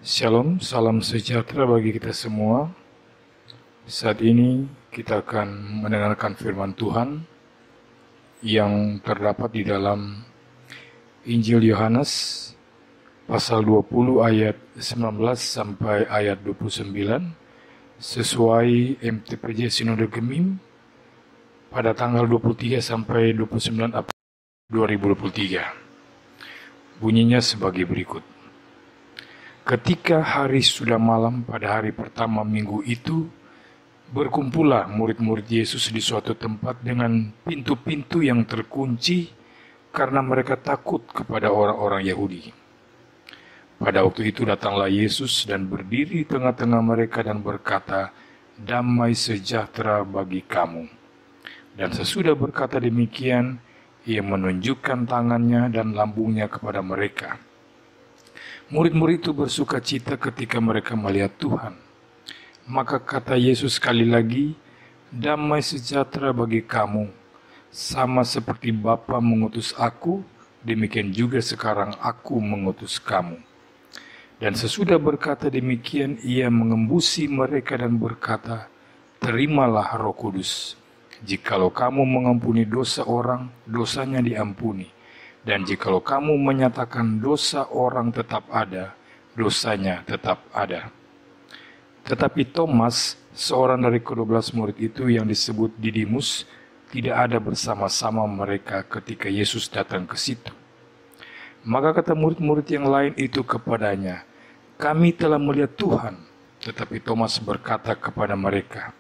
Shalom, salam sejahtera bagi kita semua. Saat ini kita akan mendengarkan firman Tuhan yang terdapat di dalam Injil Yohanes pasal 20 ayat 19 sampai ayat 29 sesuai MTPJ Sinode Gemim pada tanggal 23 sampai 29 April 2023. Bunyinya sebagai berikut. Ketika hari sudah malam pada hari pertama minggu itu, berkumpullah murid-murid Yesus di suatu tempat dengan pintu-pintu yang terkunci karena mereka takut kepada orang-orang Yahudi. Pada waktu itu datanglah Yesus dan berdiri di tengah-tengah mereka dan berkata, "Damai sejahtera bagi kamu." Dan sesudah berkata demikian, ia menunjukkan tangannya dan lambungnya kepada mereka. Murid-murid itu bersuka cita ketika mereka melihat Tuhan. Maka kata Yesus sekali lagi, "Damai sejahtera bagi kamu. Sama seperti Bapa mengutus aku, demikian juga sekarang aku mengutus kamu." Dan sesudah berkata demikian, ia mengembusi mereka dan berkata, "Terimalah Roh Kudus. Jikalau kamu mengampuni dosa orang, dosanya diampuni. Dan jikalau kamu menyatakan dosa orang tetap ada, dosanya tetap ada." Tetapi Thomas, seorang dari ke-12 murid itu yang disebut Didimus, tidak ada bersama-sama mereka ketika Yesus datang ke situ. Maka kata murid-murid yang lain itu kepadanya, "Kami telah melihat Tuhan." Tetapi Thomas berkata kepada mereka,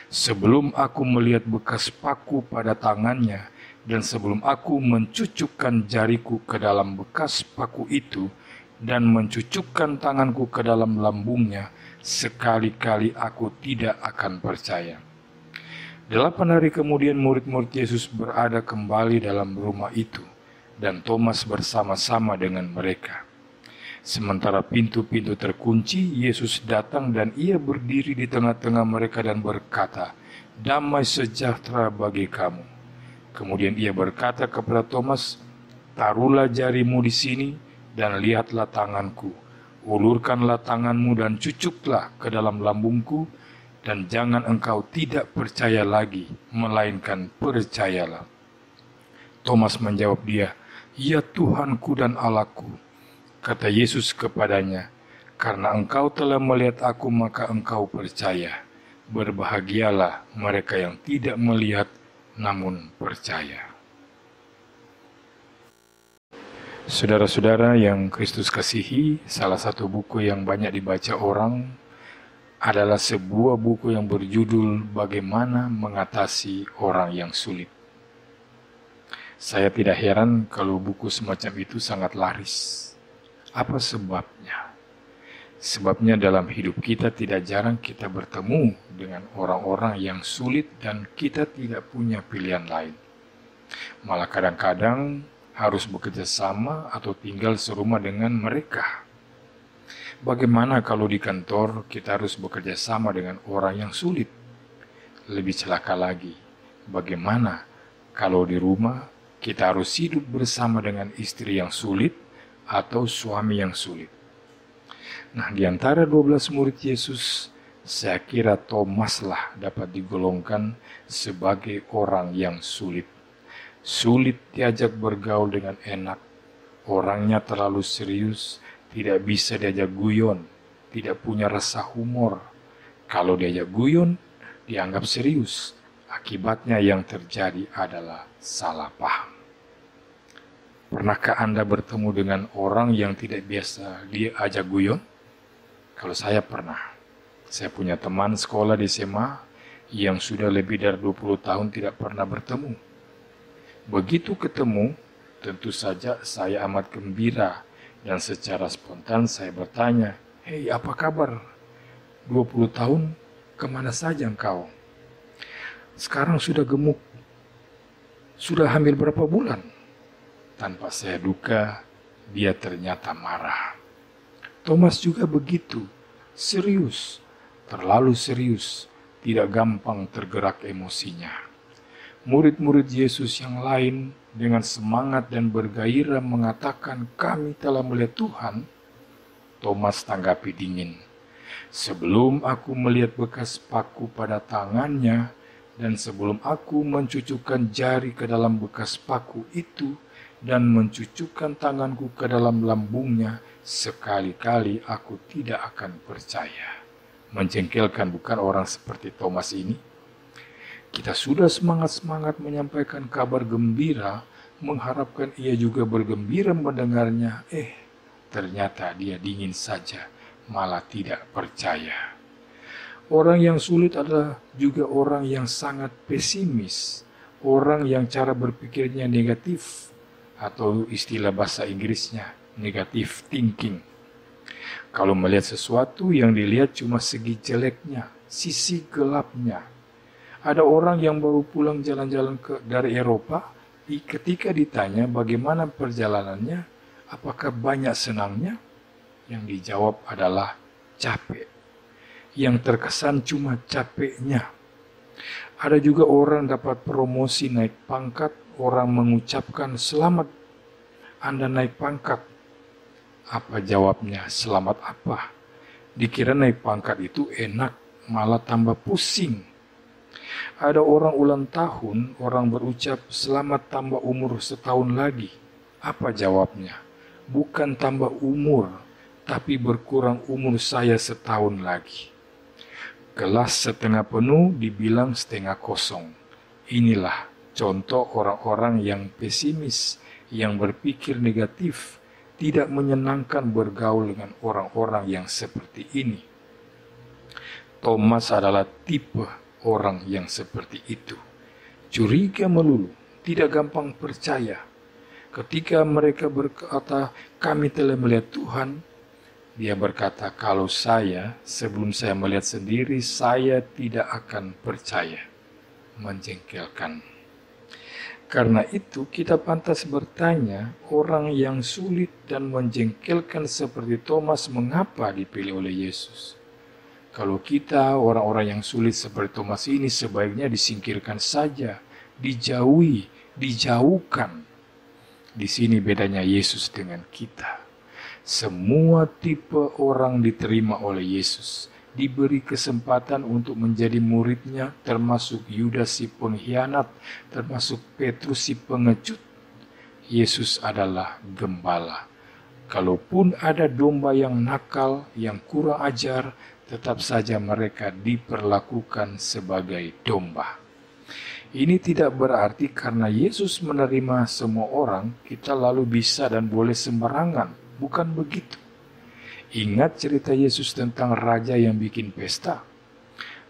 "Sebelum aku melihat bekas paku pada tangannya, dan sebelum aku mencucukkan jariku ke dalam bekas paku itu, dan mencucukkan tanganku ke dalam lambungnya, sekali-kali aku tidak akan percaya." 8 hari kemudian murid-murid Yesus berada kembali dalam rumah itu, dan Thomas bersama-sama dengan mereka. Sementara pintu-pintu terkunci, Yesus datang dan ia berdiri di tengah-tengah mereka dan berkata, "Damai sejahtera bagi kamu." Kemudian ia berkata kepada Thomas, "Taruhlah jarimu di sini dan lihatlah tanganku. Ulurkanlah tanganmu dan cucuklah ke dalam lambungku, dan jangan engkau tidak percaya lagi, melainkan percayalah." Thomas menjawab dia, "Ya Tuhanku dan Allahku." Kata Yesus kepadanya, "Karena engkau telah melihat aku, maka engkau percaya. Berbahagialah mereka yang tidak melihat namun percaya." Saudara-saudara yang Kristus kasihi, salah satu buku yang banyak dibaca orang adalah sebuah buku yang berjudul Bagaimana Mengatasi Orang yang Sulit. Saya tidak heran kalau buku semacam itu sangat laris. Apa sebabnya? Sebabnya dalam hidup kita tidak jarang kita bertemu dengan orang-orang yang sulit dan kita tidak punya pilihan lain. Malah kadang-kadang harus bekerja sama atau tinggal serumah dengan mereka. Bagaimana kalau di kantor kita harus bekerja sama dengan orang yang sulit? Lebih celaka lagi, bagaimana kalau di rumah kita harus hidup bersama dengan istri yang sulit atau suami yang sulit? Nah, di antara 12 murid Yesus, saya kira Thomas lah dapat digolongkan sebagai orang yang sulit. Sulit diajak bergaul dengan enak, orangnya terlalu serius, tidak bisa diajak guyon, tidak punya rasa humor. Kalau diajak guyon, dianggap serius. Akibatnya yang terjadi adalah salah paham. Pernahkah Anda bertemu dengan orang yang tidak biasa dia ajak guyon? Kalau saya pernah. Saya punya teman sekolah di SMA yang sudah lebih dari 20 tahun tidak pernah bertemu. Begitu ketemu, tentu saja saya amat gembira dan secara spontan saya bertanya, "Hei, apa kabar? 20 tahun, kemana saja engkau? Sekarang sudah gemuk. Sudah hamil berapa bulan?" Tanpa saya duga, dia ternyata marah. Thomas juga begitu, serius, terlalu serius, tidak gampang tergerak emosinya. Murid-murid Yesus yang lain dengan semangat dan bergairah mengatakan, "Kami telah melihat Tuhan." Thomas tanggapi dingin. Sebelum aku melihat bekas paku pada tangannya, dan sebelum aku mencucukkan jari ke dalam bekas paku itu, dan mencucukkan tanganku ke dalam lambungnya, sekali-kali aku tidak akan percaya. Menjengkelkan bukan orang seperti Thomas ini? Kita sudah semangat-semangat menyampaikan kabar gembira, mengharapkan ia juga bergembira mendengarnya. Ternyata dia dingin saja, malah tidak percaya. Orang yang sulit adalah juga orang yang sangat pesimis, orang yang cara berpikirnya negatif, atau istilah bahasa Inggrisnya, negative thinking. Kalau melihat sesuatu yang dilihat cuma segi jeleknya, sisi gelapnya. Ada orang yang baru pulang jalan-jalan dari Eropa, ketika ditanya bagaimana perjalanannya, apakah banyak senangnya? Yang dijawab adalah capek. Yang terkesan cuma capeknya. Ada juga orang dapat promosi naik pangkat, orang mengucapkan selamat Anda naik pangkat. Apa jawabnya? Selamat apa? Dikira naik pangkat itu enak, malah tambah pusing. Ada orang ulang tahun, orang berucap selamat tambah umur setahun lagi. Apa jawabnya? Bukan tambah umur, tapi berkurang umur saya setahun lagi. Gelas setengah penuh dibilang setengah kosong. Inilah contoh orang-orang yang pesimis, yang berpikir negatif, tidak menyenangkan bergaul dengan orang-orang yang seperti ini. Thomas adalah tipe orang yang seperti itu. Curiga melulu, tidak gampang percaya. Ketika mereka berkata, kami telah melihat Tuhan, dia berkata, kalau sebelum saya melihat sendiri, saya tidak akan percaya. Menjengkelkan. Karena itu kita pantas bertanya, orang yang sulit dan menjengkelkan seperti Thomas mengapa dipilih oleh Yesus? Kalau kita orang-orang yang sulit seperti Thomas ini sebaiknya disingkirkan saja, dijauhi, dijauhkan. Di sini bedanya Yesus dengan kita. Semua tipe orang diterima oleh Yesus, diberi kesempatan untuk menjadi muridnya, termasuk Yudas si pengkhianat, termasuk Petrus si pengecut. Yesus adalah gembala. Kalaupun ada domba yang nakal, yang kurang ajar, tetap saja mereka diperlakukan sebagai domba. Ini tidak berarti karena Yesus menerima semua orang, kita lalu bisa dan boleh sembarangan. Bukan begitu. Ingat cerita Yesus tentang raja yang bikin pesta.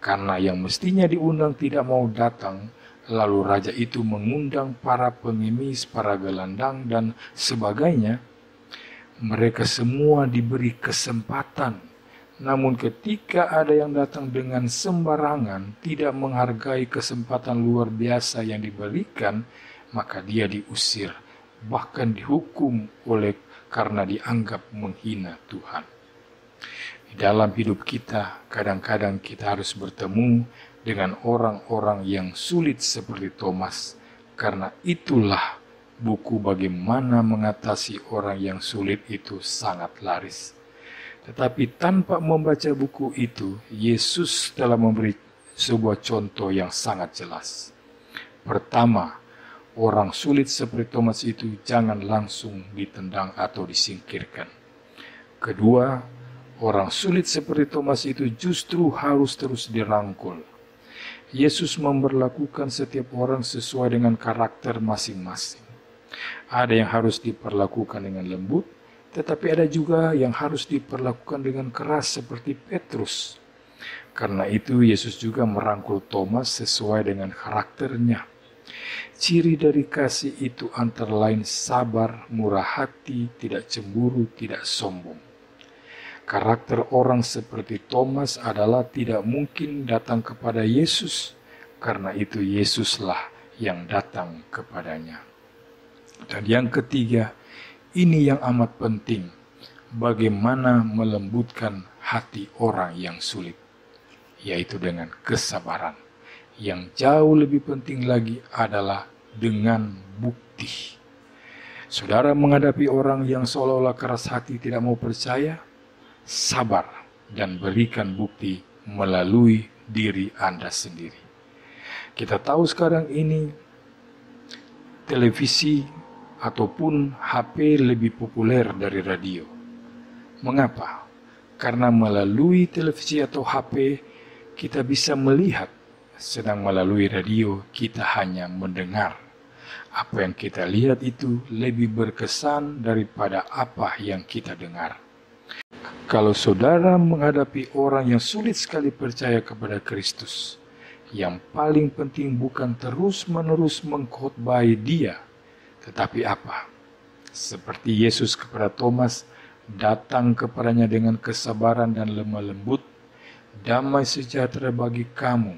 Karena yang mestinya diundang tidak mau datang, lalu raja itu mengundang para pengemis, para gelandang, dan sebagainya. Mereka semua diberi kesempatan. Namun ketika ada yang datang dengan sembarangan, tidak menghargai kesempatan luar biasa yang diberikan, maka dia diusir, bahkan dihukum karena dianggap menghina Tuhan. Di dalam hidup kita, kadang-kadang kita harus bertemu dengan orang-orang yang sulit seperti Thomas, karena itulah buku bagaimana mengatasi orang yang sulit itu sangat laris. Tetapi tanpa membaca buku itu, Yesus telah memberi sebuah contoh yang sangat jelas. Pertama, orang sulit seperti Thomas itu jangan langsung ditendang atau disingkirkan. Kedua, orang sulit seperti Thomas itu justru harus terus dirangkul. Yesus memperlakukan setiap orang sesuai dengan karakter masing-masing. Ada yang harus diperlakukan dengan lembut, tetapi ada juga yang harus diperlakukan dengan keras seperti Petrus. Karena itu Yesus juga merangkul Thomas sesuai dengan karakternya. Ciri dari kasih itu antara lain sabar, murah hati, tidak cemburu, tidak sombong. Karakter orang seperti Thomas adalah tidak mungkin datang kepada Yesus. Karena itu Yesuslah yang datang kepadanya. Dan yang ketiga, ini yang amat penting, bagaimana melembutkan hati orang yang sulit, yaitu dengan kesabaran. Yang jauh lebih penting lagi adalah dengan bukti. Saudara menghadapi orang yang seolah-olah keras hati tidak mau percaya, sabar, dan berikan bukti melalui diri Anda sendiri. Kita tahu sekarang ini televisi ataupun HP lebih populer dari radio. Mengapa? Karena melalui televisi atau HP kita bisa melihat, sedang melalui radio kita hanya mendengar. Apa yang kita lihat itu lebih berkesan daripada apa yang kita dengar. Kalau saudara menghadapi orang yang sulit sekali percaya kepada Kristus, yang paling penting bukan terus-menerus mengkhotbahi dia, tetapi apa? Seperti Yesus kepada Thomas, datang kepadanya dengan kesabaran dan lemah lembut, damai sejahtera bagi kamu,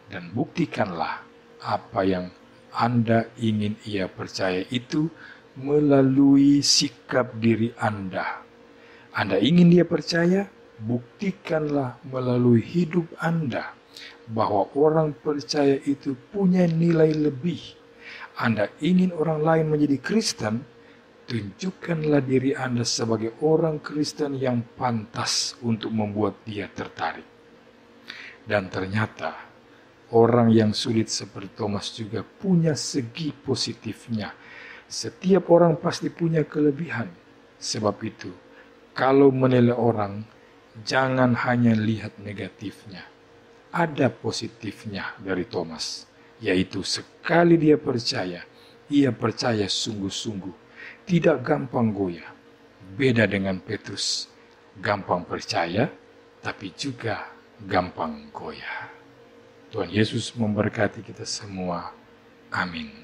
dan buktikanlah apa yang Anda ingin ia percaya itu melalui sikap diri Anda. Anda ingin dia percaya, buktikanlah melalui hidup Anda bahwa orang percaya itu punya nilai lebih. Anda ingin orang lain menjadi Kristen, tunjukkanlah diri Anda sebagai orang Kristen yang pantas untuk membuat dia tertarik. Dan ternyata, orang yang sulit seperti Thomas juga punya segi positifnya. Setiap orang pasti punya kelebihan. Sebab itu, kalau menilai orang, jangan hanya lihat negatifnya. Ada positifnya dari Thomas, yaitu sekali dia percaya, ia percaya sungguh-sungguh, tidak gampang goyah. Beda dengan Petrus, gampang percaya, tapi juga gampang goyah. Tuhan Yesus memberkati kita semua. Amin.